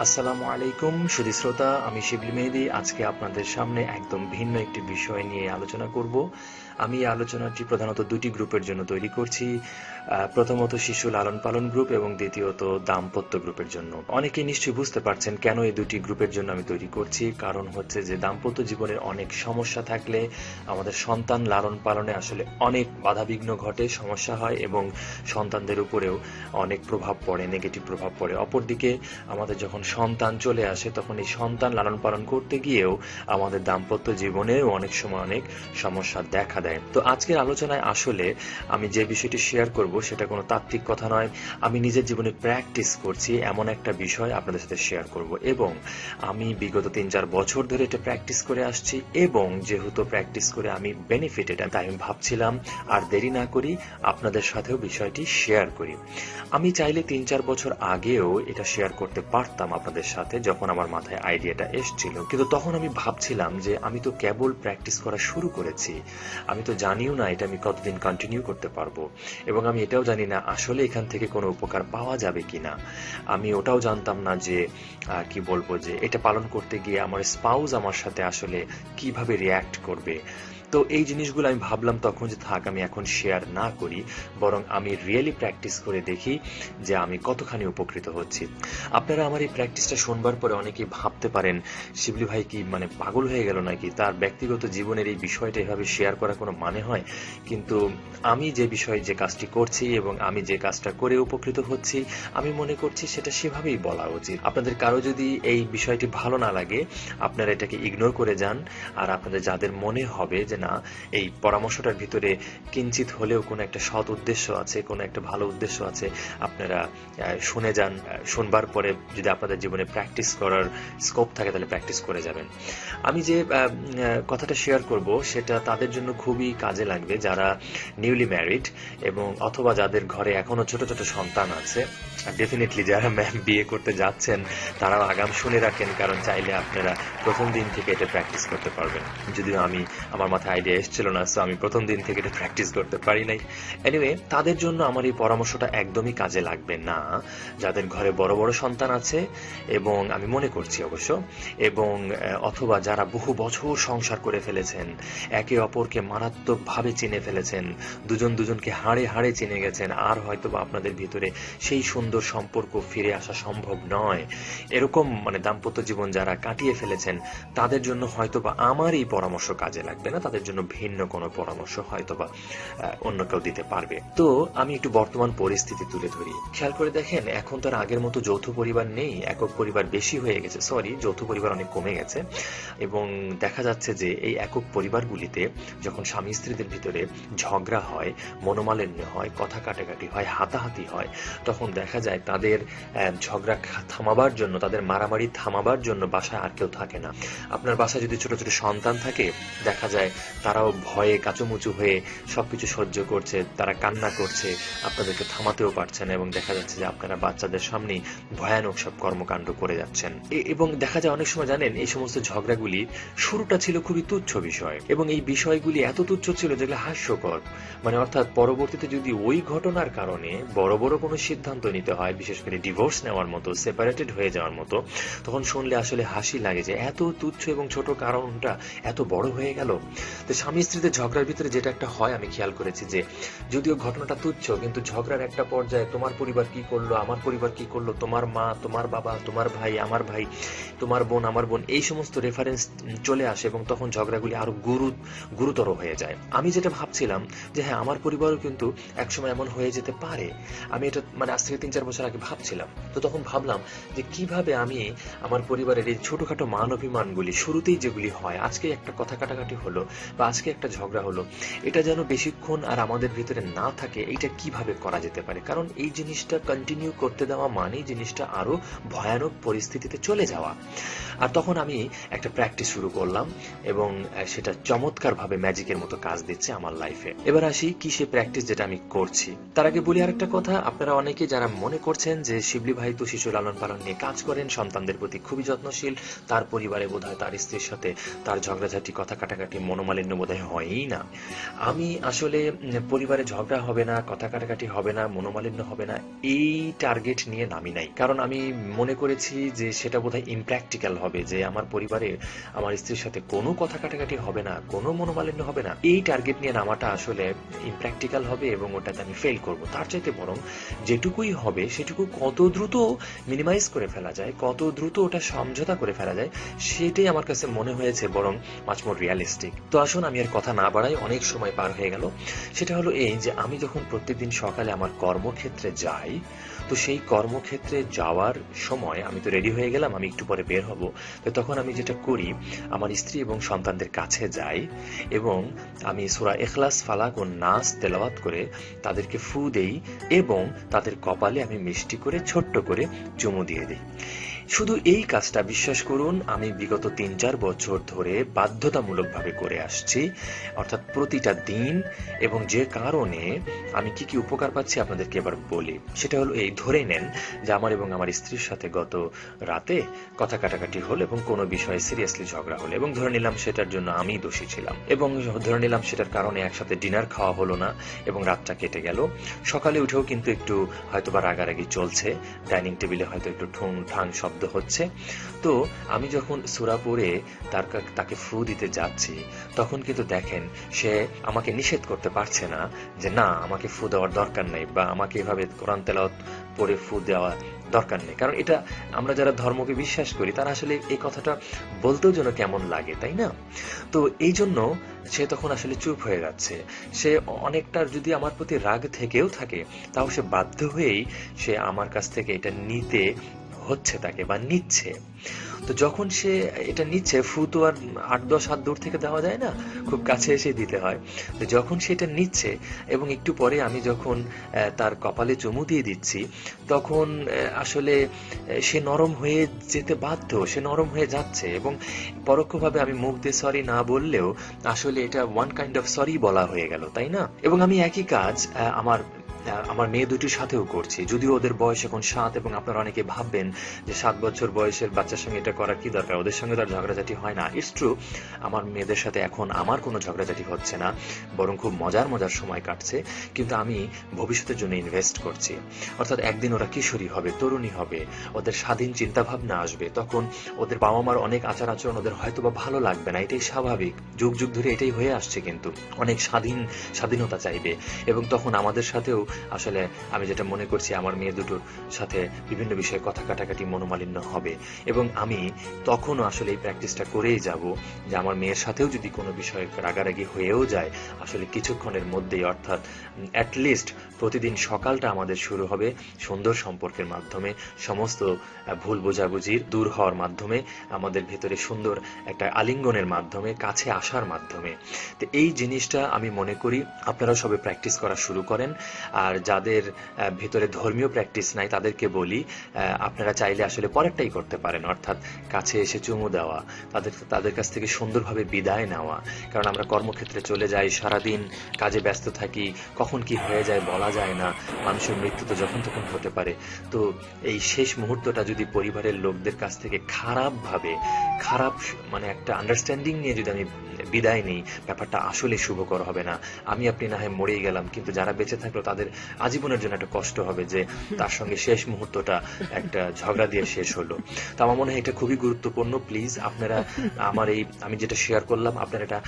আসসালামু আলাইকুম সুধী শ্রোতা, আমি শিবলি মেহেদী আজকে আপনাদের সামনে একদম ভিন্ন একটি বিষয় নিয়ে আলোচনা করব। আমি এই আলোচনাটি প্রধানত দুটি গ্রুপের জন্য তৈরি করছি। প্রথমত শিশু লালন পালন গ্রুপ এবং দ্বিতীয়ত দাম্পত্য গ্রুপের জন্য। অনেকে নিশ্চয়ই বুঝতে পারছেন কেন এই দুটি গ্রুপের জন্য আমি তৈরি করছি। কারণ হচ্ছে যে দাম্পত্য জীবনের অনেক সমস্যা থাকলে আমাদের সন্তান লালন পালনে আসলে অনেক বাধাবিঘ্ন ঘটে, সমস্যা হয় এবং সন্তানদের উপরেও অনেক প্রভাব পড়ে, নেগেটিভ প্রভাব পড়ে। অপরদিকে আমাদের যখন সন্তান চলে আসে তখন এই সন্তান লালন পালন করতে গিয়েও আমাদের দাম্পত্য জীবনেও অনেক সময় অনেক সমস্যা দেখা দেয়। তো আজকের আলোচনায় আসলে আমি যে বিষয়টি শেয়ার করব সেটা কোনো তাত্ত্বিক কথা নয়। আমি নিজের জীবনে প্র্যাকটিস করছি এমন একটা বিষয় আপনাদের সাথে শেয়ার করব, এবং আমি বিগত ৩-৪ বছর ধরে এটা প্র্যাকটিস করে আসছি এবং যেহেতু প্র্যাকটিস করে আমি বেনিফিটেড, তাই আমি ভাবছিলাম আর দেরি না করি আপনাদের সাথেও বিষয়টি শেয়ার করি। আমি চাইলে ৩-৪ বছর আগেও এটা শেয়ার করতে পারতাম আপনাদের সাথে, যখন আমার মাথায় আইডিয়াটা এসেছিল, কিন্তু তখন আমি ভাবছিলাম যে আমি তো কেবল প্র্যাকটিস করা শুরু করেছি, আমি তো জানিও না এটা আমি কতদিন কন্টিনিউ করতে পারবো, এবং আমি এটাও জানি না আসলে এখান থেকে কোনো উপকার পাওয়া যাবে কিনা। আমি ওটাও জানতাম না যে কি বলবো, যে এটা পালন করতে গিয়ে আমার স্পাউস আমার সাথে আসলে কিভাবে রিয়্যাক্ট করবে। তো এই জিনিসগুলো আমি ভাবলাম তখন যে থাক, আমি এখন শেয়ার না করি, বরং আমি রিয়েলি প্র্যাকটিস করে দেখি যে আমি কতখানি উপকৃত হচ্ছি। আপনারা আমার এই প্র্যাকটিসটা শুনবার পরে অনেকেই ভাবতে পারেন শিবলি ভাই কি মানে পাগল হয়ে গেল নাকি, তার ব্যক্তিগত জীবনের এই বিষয়টা এভাবে শেয়ার করা কোনো মানে হয়? কিন্তু আমি যে বিষয়ে যে কাজটি করছি এবং আমি যে কাজটা করে উপকৃত হচ্ছি, আমি মনে করছি সেটা সেভাবেই বলা উচিত। আপনাদের কারো যদি এই বিষয়টি ভালো না লাগে, আপনারা এটাকে ইগনোর করে যান। আর আপনাদের যাদের মনে হবে যে না, এই পরামর্শটার ভিতরে কিঞ্চিত হলেও কোনো একটা সৎ উদ্দেশ্য আছে, কোনো একটা ভালো উদ্দেশ্য আছে, আপনারা শুনে যান। শুনবার পরে যদি আপনাদের জীবনে প্র্যাকটিস করার স্কোপ থাকে তাহলে প্র্যাকটিস করে যাবেন। আমি যে কথাটা শেয়ার করব সেটা তাদের জন্য খুবই কাজে লাগবে যারা নিউলি ম্যারিড এবং অথবা যাদের ঘরে এখনো ছোট ছোট সন্তান আছে। ডেফিনেটলি যারা বিয়ে করতে যাচ্ছেন তারাও আগাম শুনে রাখেন, কারণ চাইলে আপনারা প্রথম দিন থেকে এটা প্র্যাকটিস করতে পারবেন। যদিও আমার মাথায় আইডিয়া এসেছিল না, সো আমি প্রথম দিন থেকে এটা প্র্যাকটিস করতে পারি নাই। এনিওয়ে, তাদের জন্য আমার এই পরামর্শটা একদমই কাজে লাগবে না যাদের ঘরে বড় বড় সন্তান আছে, এবং আমি মনে করছি অবশ্য, এবং অথবা যারা বহু বছর সংসার করে ফেলেছেন, একে অপরকে মারাত্মকভাবে চিনে ফেলেছেন, দুজন দুজনকে হাড়ে হাড়ে চিনে গেছেন, আর হয়তো বা আপনাদের ভিতরে সেই সুন্দর সম্পর্ক ফিরে আসা সম্ভব নয়, এরকম মানে দাম্পত্য জীবন যারা কাটিয়ে ফেলেছেন, তাদের জন্য হয়তোবা আমার এই পরামর্শ কাজে লাগবে না, তাদের জন্য ভিন্ন কোনো পরামর্শ হয়তোবা অন্য কেউ দিতে পারবে। তো আমি একটু বর্তমান পরিস্থিতি তুলে ধরি। খেয়াল করে দেখেন, এখন তো আর আগের মতো যৌথ পরিবার নেই, একক পরিবার বেশি হয়ে গেছে, সরি, যৌথ পরিবার অনেক কমে গেছে। এবং দেখা যাচ্ছে যে এই একক পরিবারগুলিতে যখন স্বামী স্ত্রীদের ভিতরে ঝগড়া হয়, মনোমালিন্য হয়, কথা কাটাকাটি হয়, হাতাহাতি হয়, তখন দেখা যায় তাদের ঝগড়া থামাবার জন্য, তাদের মারামারি থামাবার জন্য বাসায় আর কেউ থাকে না। আপনার বাসায় যদি ছোট ছোট সন্তান থাকে, দেখা যায় তারাও ভয়ে কাঁচুমুচু হয়ে সবকিছু সহ্য করছে, তারা কান্না করছে, আপনাদেরকে থামাতেও পারছে না, এবং দেখা যাচ্ছে যে আপনারা বাচ্চাদের সামনেই ভয়ানক সব কর্মকাণ্ড করে যাচ্ছেন। এবং দেখা যায় অনেক সময় জানেন এই সমস্ত ঝগড়াগুলি শুরুটা ছিল খুবই তুচ্ছ বিষয়, এবং এই বিষয়গুলি এত তুচ্ছ ছিল যেগুলো হাস্যকর, মানে অর্থাৎ পরবর্তীতে যদি ওই ঘটনার কারণে বড় বড় কোনো সিদ্ধান্ত নিতে হয়, বিশেষ করে ডিভোর্স নেওয়ার মতো, সেপারেটেড হয়ে যাওয়ার মতো, তখন শুনলে আসলে হাসি লাগে যে এত তুচ্ছ এবং ছোট কারণটা এত বড় হয়ে গেল। তো স্বামী স্ত্রীদের ঝগড়ার ভিতরে যেটা একটা হয়, আমি খেয়াল করেছি যে যদিও ঘটনাটা তুচ্ছ, কিন্তু ঝগড়ার একটা পর্যায়ে তোমার পরিবার কি করলো, আমার পরিবার কি করলো, তোমার মা, তোমার বাবা, তোমার ভাই, আমার ভাই, তোমার বোন, আমার বোন, এই সমস্ত রেফারেন্স চলে আসে, এবং তখন ঝগড়াগুলি আরো গুরুতর হয়ে যায়। আমি যেটা ভাবছিলাম যে হ্যাঁ, আমার পরিবারও কিন্তু একসময় এমন হয়ে যেতে পারে, আমি এটা মানে আজ থেকে ৩-৪ বছর আগে ভাবছিলাম। তো তখন ভাবলাম যে কিভাবে আমি আমার পরিবারের এই ছোটখাটো মান অভিমানগুলি শুরুতেই যেগুলি হয়, আজকে একটা কথা কাটাকাটি হলো বা আজকে একটা ঝগড়া হলো, এটা যেন বেশিক্ষণ আর আমাদের ভিতরে না থাকে, এইটা কিভাবে করা যেতে পারে। কারণ এই জিনিসটা কন্টিনিউ করতে দেওয়া মানেই জিনিসটা আরো ভয়ানক পরিস্থিতিতে চলে যাওয়া। আর তখন আমি একটা প্র্যাকটিস শুরু করলাম, এবং সেটা চমৎকারভাবে ম্যাজিকের মতো কাজ দিচ্ছে আমার লাইফে। এবার আসি কি সে প্র্যাকটিস যেটা আমি করছি। তার আগে বলি আরেকটা কথা, আপনারা অনেকে যারা মনে করছেন যে শিবলি ভাই তো শিশু লালন পালন নিয়ে কাজ করেন, সন্তানদের প্রতি খুবই যত্নশীল, তার পরিবারে বোধহয় তার স্ত্রীর সাথে তার ঝগড়াঝাটি, কথা কাটাকাটি, মনোমালিন্য মনোমালিন্য বোধহয় হয়ই না। আমি আসলে পরিবারে ঝগড়া হবে না, কথা কাটাকাটি হবে না, মনোমালিন্য হবে না, এই টার্গেট নিয়ে নামি নাই। কারণ আমি মনে করেছি যে সেটা বোধহয় ইমপ্র্যাকটিক্যাল হবে, যে আমার পরিবারে আমার স্ত্রীর সাথে কোনো কথা কাটাকাটি হবে না, কোনো মনোমালিন্য হবে না। এই টার্গেট নিয়ে নামাটা আসলে ইমপ্র্যাকটিক্যাল হবে এবং ওটাতে আমি ফেল করব। তার চাইতে বরং যেটুকুই হবে সেটুকু কত দ্রুত মিনিমাইজ করে ফেলা যায়, কত দ্রুত ওটা সমঝোতা করে ফেলা যায়, সেটাই আমার কাছে মনে হয়েছে বরং মাচ মোর রিয়ালিস্টিক। তো আসুন আমি আর কথা না বাড়াই, অনেক সময় পার হয়ে গেল। সেটা হলো এই যে আমি যখন প্রত্যেকদিন সকালে আমার কর্মক্ষেত্রে যাই, তো সেই কর্মক্ষেত্রে যাওয়ার সময় আমি তো রেডি হয়ে গেলাম, আমি একটু পরে বের হব। তো তখন আমি যেটা করি, আমার স্ত্রী এবং সন্তানদের কাছে যাই এবং আমি সূরা ইখলাস, ফালাক ও নাস তেলাওয়াত করে তাদেরকে ফু দেই এবং তাদের কপালে আমি মিষ্টি করে ছোট্ট করে চুমু দিয়ে দিই। শুধু এই কাজটা বিশ্বাস করুন আমি বিগত ৩-৪ বছর ধরে বাধ্যতামূলকভাবে করে আসছি, অর্থাৎ প্রতিটা দিন। এবং যে কারণে আমি কি কি উপকার পাচ্ছি আপনাদেরকে এবার বলি। সেটা হলো এই, ধরে নেন যে আমার এবং আমার স্ত্রীর সাথে গত রাতে কথা কাটাকাটি হলো এবং কোনো বিষয়ে সিরিয়াসলি ঝগড়া হলো, এবং ধরে নিলাম সেটার জন্য আমি দোষী ছিলাম, এবং ধরে নিলাম সেটার কারণে একসাথে ডিনার খাওয়া হলো না এবং রাতটা কেটে গেল। সকালে উঠেও কিন্তু একটু হয়তোবা রাগারাগি চলছে, ডাইনিং টেবিলে হয়তো একটু ঠুং ঠাং শব্দ হচ্ছে। তো আমি যখন সূরা পড়ে তাকে ফু দিতে যাচ্ছি, তখন কিন্তু দেখেন সে আমাকে নিষেধ করতে পারছে না যে না আমাকে ফু দেওয়ার দরকার নেই, বা আমাকে এভাবে কোরআন তেলাওয়াত পড়ে ফু দেওয়া দরকার নেই। কারণ এটা আমরা যারা ধর্মকে বিশ্বাস করি তারা আসলে এই কথাটা বলতেও যেন কেমন লাগে, তাই না? তো এই জন্য সে তখন আসলে চুপ হয়ে যাচ্ছে। সে অনেকটা যদি আমার প্রতি রাগ থেকেও থাকে, তাও সে বাধ্য হয়েই সে আমার কাছ থেকে এটা নিতে হচ্ছে তাকে, বা নিচ্ছে। তো যখন সে এটা নিচ্ছে, ফু তো আর ৮-১০ হাত দূর থেকে দেওয়া যায় না, খুব কাছে এসে দিতে হয়। তো যখন সে এটা নিচ্ছে এবং একটু পরে আমি যখন তার কপালে চুমু দিয়ে দিচ্ছি, তখন আসলে সে নরম হয়ে যেতে বাধ্য, সে নরম হয়ে যাচ্ছে। এবং পরোক্ষভাবে আমি মুখ দিয়ে সরি না বললেও আসলে এটা ওয়ান কাইন্ড অফ সরি বলা হয়ে গেল, তাই না? এবং আমি একই কাজ আমার মেয়ে দুটির সাথেও করছি, যদিও ওদের বয়স এখন ৭, এবং আপনারা অনেকে ভাববেন যে ৭ বছর বয়সের বাচ্চার সঙ্গে এটা করার কি দরকার, ওদের সঙ্গে তার ঝগড়াঝাটি হয় না। ইটস ট্রু, আমার মেয়েদের সাথে এখন আমার কোনো ঝগড়াঝাটি হচ্ছে না, বরং খুব মজার মজার সময় কাটছে। কিন্তু আমি ভবিষ্যতের জন্য ইনভেস্ট করছি, অর্থাৎ একদিন ওরা কিশোরী হবে, তরুণী হবে, ওদের স্বাধীন চিন্তাভাবনা আসবে, তখন ওদের বাবা মার অনেক আচার আচরণ ওদের হয়তো বা ভালো লাগবে না, এটাই স্বাভাবিক, যুগ যুগ ধরে এটাই হয়ে আসছে। কিন্তু অনেক স্বাধীনতা চাইবে, এবং তখন আমাদের সাথেও আসলে আমি যেটা মনে করছি আমার মেয়ে দুটোর সাথে বিভিন্ন বিষয়ে কথা কাটাকাটি, মনোমালিন্য হবে। এবং আমি তখনও আসলে এই প্র্যাকটিসটা করেই যাব যে আমার মেয়ের সাথেও যদি কোনো বিষয়ে রাগারাগি হয়েও যায়, আসলে কিছুক্ষণের মধ্যেই, অর্থাৎ অ্যাটলিস্ট প্রতিদিন সকালটা আমাদের শুরু হবে সুন্দর সম্পর্কের মাধ্যমে, সমস্ত ভুল বোঝাবুঝির দূর হওয়ার মাধ্যমে, আমাদের ভেতরে সুন্দর একটা আলিঙ্গনের মাধ্যমে, কাছে আসার মাধ্যমে। তো এই জিনিসটা আমি মনে করি আপনারাও সবে প্র্যাকটিস করা শুরু করেন। আর যাদের ভেতরে ধর্মীয় প্র্যাকটিস নাই তাদেরকে বলি, আপনারা চাইলে আসলে পরেরটাই করতে পারেন, অর্থাৎ কাছে এসে চুমু দেওয়া, তাদের কাছ থেকে সুন্দরভাবে বিদায় নেওয়া। কারণ আমরা কর্মক্ষেত্রে চলে যাই, সারাদিন কাজে ব্যস্ত থাকি, কখন কি হয়ে যায় বলা যায় না, মানুষের মৃত্যু তো যখন তখন হতে পারে। তো এই শেষ মুহূর্তটা যদি পরিবারের লোকদের কাছ থেকে খারাপ মানে একটা আন্ডারস্ট্যান্ডিং নিয়ে যদি আমি বিদায় নিই, ব্যাপারটা আসলে শুভকর হবে না। আমি আপনি না হয় মরেই গেলাম, কিন্তু যারা বেঁচে থাকলো তাদের আজীবনের জন্য একটা কষ্ট হবে যে তার সঙ্গে শেষ মুহূর্তটা একটা ঝগড়া দিয়ে শেষ হলো। তো আমার মনে হয় এটা খুবই গুরুত্বপূর্ণ। প্লিজ আপনারা আমি যেটা শেয়ার করলাম, আপনারা এটা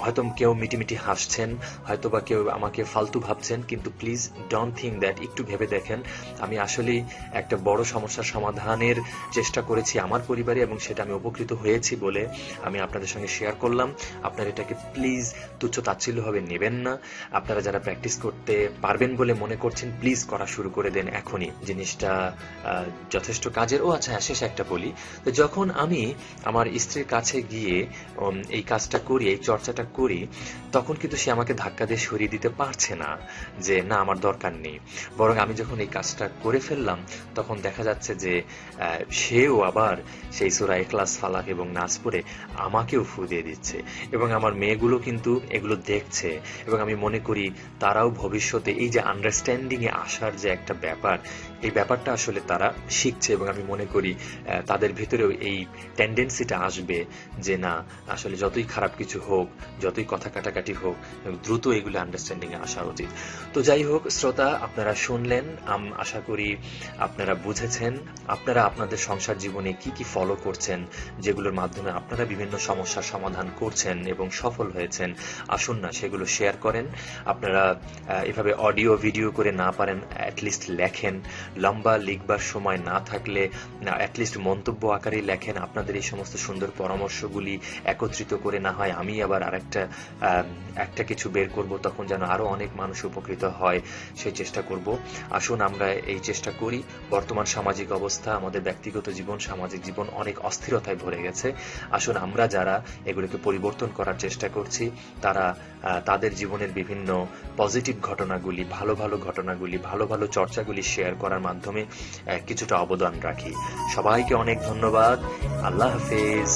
হয়তো কেউ মিটিমিটি হাসছেন, হয়তো বা কেউ আমাকে ফালতু ভাবছেন, কিন্তু প্লিজ ডোন্ট থিঙ্ক দ্যাট, একটু ভেবে দেখেন। আমি আসলেই একটা বড় সমস্যার সমাধানের চেষ্টা করেছি আমার পরিবারে, এবং সেটা আমি উপকৃত হয়েছি বলে আমি আপনাদের সঙ্গে শেয়ার করলাম। আপনারা এটাকে প্লিজ তুচ্ছ তাচ্ছিল্যভাবে নেবেন না। আপনারা যারা প্র্যাকটিস করতে পারবেন বলে মনে করছেন, প্লিজ করা শুরু করে দেন এখনই। জিনিসটা যথেষ্ট কাজের। ও আচ্ছা, শেষে একটা বলি, তো যখন আমি আমার স্ত্রীর কাছে গিয়ে এই কাজটা করি, এই চর্চাটা করি, তখন কিন্তু সে আমাকে ধাক্কা দিয়ে সরিয়ে দিতে পারছে না যে না আমার দরকার নেই। বরং আমি যখন এই কাজটা করে ফেললাম, তখন দেখা যাচ্ছে যে সেও আবার সেই সূরা ইখলাস, ফালাক এবং নাস পড়ে আমাকেও ফু দিয়ে দিচ্ছে, এবং আমার মেয়েগুলো কিন্তু এগুলো দেখছে, এবং আমি মনে করি তারাও ভবিষ্যতে এই যে আন্ডারস্ট্যান্ডিং এ আসার যে একটা ব্যাপার, এই ব্যাপারটা আসলে তারা শিখছে এবং আমি মনে করি তাদের ভিতরেও এই টেন্ডেন্সিটা আসবে যে না, আসলে যতই খারাপ কিছু হোক, যতই কথা কাটাকাটি হোক, দ্রুত এগুলো আন্ডারস্ট্যান্ডিং এ আসা উচিত। তো যাই হোক শ্রোতা, আপনারা শুনলেন, আশা করি আপনারা বুঝেছেন, আপনারা আপনাদের সংসার জীবনে কি কি ফলো করছেন, যেগুলোর মাধ্যমে আপনারা বিভিন্ন সমস্যার সমাধান করছেন এবং সফল হয়েছেন। আসুন না সেগুলো শেয়ার করেন। আপনারা এভাবে অডিও ভিডিও করে না পারেন অ্যাটলিস্ট লেখেন। লম্বা লিখবার সময় না থাকলে অ্যাটলিস্ট মন্তব্য আকারে লেখেন। আপনাদের এই সমস্ত সুন্দর পরামর্শগুলি একত্রিত করে না হয় আমি আবার একটা কিছু বের করব, তখন যেন আরো অনেক মানুষ উপকৃত হয়, সেই চেষ্টা করব। আসুন আমরা এই চেষ্টা করি। বর্তমান সামাজিক অবস্থা, আমাদের ব্যক্তিগত জীবন, সামাজিক জীবন অনেক অস্থিরতায় ভরে গেছে। আসুন আমরা যারা এগুলোকে পরিবর্তন করার চেষ্টা করছি, তারা তাদের জীবনের বিভিন্ন পজিটিভ ঘটনাগুলি, ভালো ভালো ঘটনাগুলি, ভালো ভালো চর্চাগুলি শেয়ার করার মাধ্যমে কিছুটা অবদান রাখি। সবাইকে অনেক ধন্যবাদ। আল্লাহ হাফেজ।